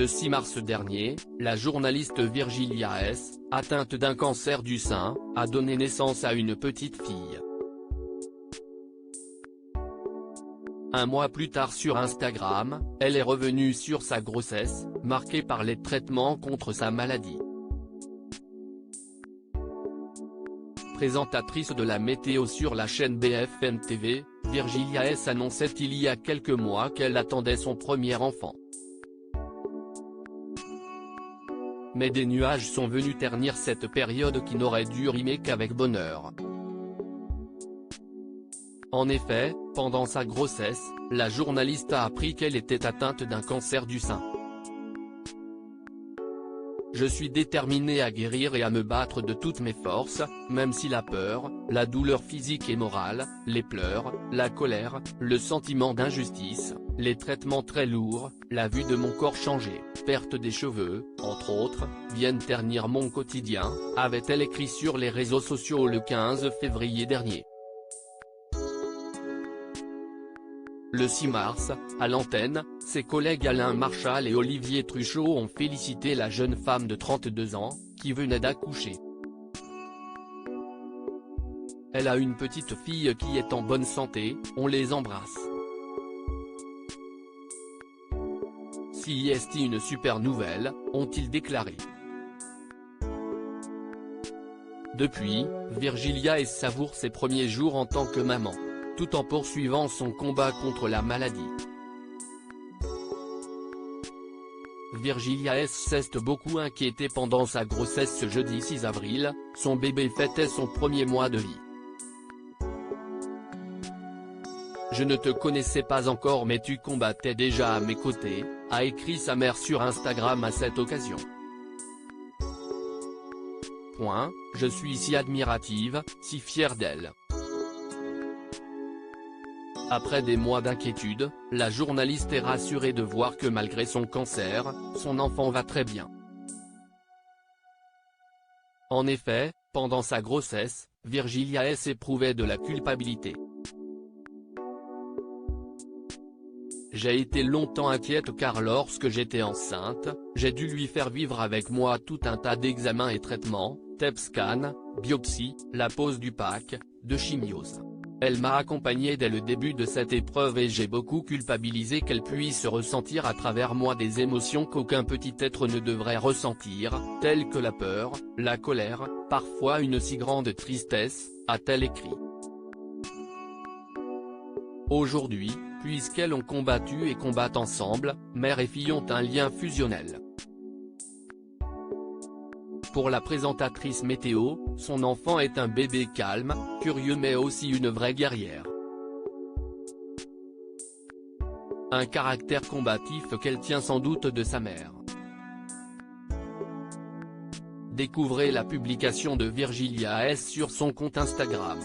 Le 6 mars dernier, la journaliste Virgilia S., atteinte d'un cancer du sein, a donné naissance à une petite fille. Un mois plus tard sur Instagram, elle est revenue sur sa grossesse, marquée par les traitements contre sa maladie. Présentatrice de la météo sur la chaîne BFM TV, Virgilia S. annonçait il y a quelques mois qu'elle attendait son premier enfant. Mais des nuages sont venus ternir cette période qui n'aurait dû rimer qu'avec bonheur. En effet, pendant sa grossesse, la journaliste a appris qu'elle était atteinte d'un cancer du sein. Je suis déterminée à guérir et à me battre de toutes mes forces, même si la peur, la douleur physique et morale, les pleurs, la colère, le sentiment d'injustice, les traitements très lourds, la vue de mon corps changer, perte des cheveux, entre autres, viennent ternir mon quotidien, avait-elle écrit sur les réseaux sociaux le 15 février dernier. Le 6 mars, à l'antenne, ses collègues Alain Marchal et Olivier Truchot ont félicité la jeune femme de 32 ans, qui venait d'accoucher. Elle a une petite fille qui est en bonne santé, on les embrasse. C'est une super nouvelle, ont-ils déclaré. Depuis, Virgilia S. savoure ses premiers jours en tant que maman, tout en poursuivant son combat contre la maladie. Virgilia S. s'est beaucoup inquiétée pendant sa grossesse ce jeudi 6 avril, son bébé fêtait son premier mois de vie. Je ne te connaissais pas encore mais tu combattais déjà à mes côtés, a écrit sa mère sur Instagram à cette occasion. Je suis si admirative, si fière d'elle. Après des mois d'inquiétude, la journaliste est rassurée de voir que malgré son cancer, son enfant va très bien. En effet, pendant sa grossesse, Virgilia S. éprouvait de la culpabilité. J'ai été longtemps inquiète car lorsque j'étais enceinte, j'ai dû lui faire vivre avec moi tout un tas d'examens et traitements, TEP scan, biopsie, la pose du pack, de chimiose. Elle m'a accompagné dès le début de cette épreuve et j'ai beaucoup culpabilisé qu'elle puisse ressentir à travers moi des émotions qu'aucun petit être ne devrait ressentir, telles que la peur, la colère, parfois une si grande tristesse, a-t-elle écrit. Aujourd'hui, puisqu'elles ont combattu et combattent ensemble, mère et fille ont un lien fusionnel. Pour la présentatrice météo, son enfant est un bébé calme, curieux mais aussi une vraie guerrière. Un caractère combatif qu'elle tient sans doute de sa mère. Découvrez la publication de Virgilia S. sur son compte Instagram.